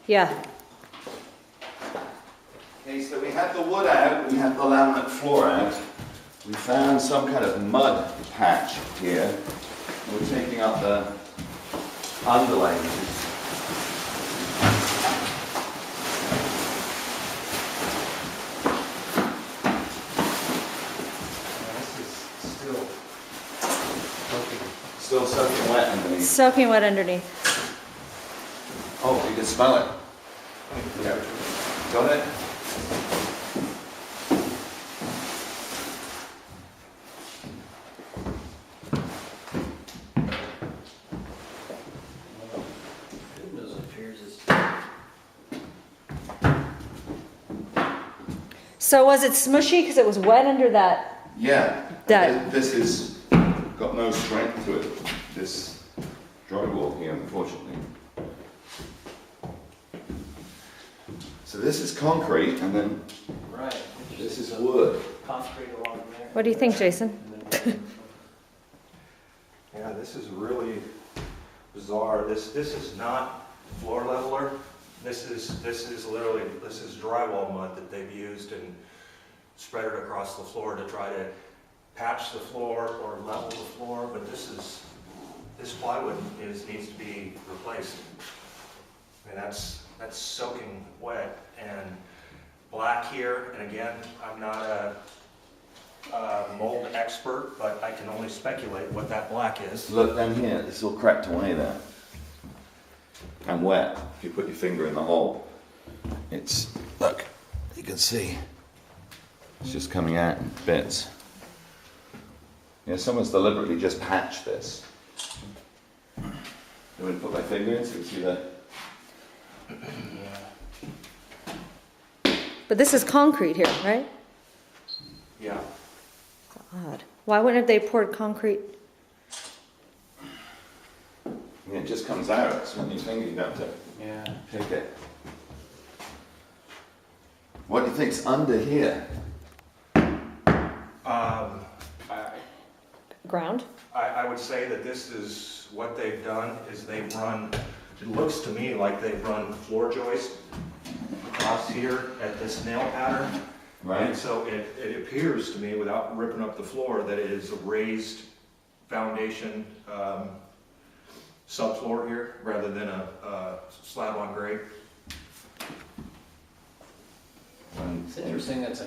Yeah. Okay, so we had the wood out, we had the laminate floor out. We found some kind of mud patch here. We're taking up the underlayment. Still soaking wet underneath. Soaking wet underneath. Oh, you can smell it. Yeah. Got it? So was it smushy because it was wet under that? Yeah. That. This has got no strength to it. This drywall here, unfortunately. So this is concrete, and then Right. this is wood. Concrete along there. What do you think, Jason? Yeah, this is really bizarre. This is not floor leveler. This is literally drywall mud that they've used and spread it across the floor to try to patch the floor or level the floor. But this plywood needs to be replaced. I mean, that's soaking wet and black here. And again, I'm not a mold expert, but I can only speculate what that black is. Look down here, it's all cracked away there. And wet. If you put your finger in the hole, it's, look, you can see. It's just coming out in bits. Yeah, someone's deliberately just patched this. You want to put my finger in so you can see that? But this is concrete here, right? Yeah. Odd. Why wouldn't they poured concrete? Yeah, it just comes out. So when you finger, you have to Yeah. pick it. What do you think's under here? Ground? I would say that this is what they've done is they've run, it looks to me like they've run floor joist across here at this nail pattern. Right. And so it appears to me, without ripping up the floor, that it is a raised foundation subfloor here rather than a slab on grade. It's interesting, it's a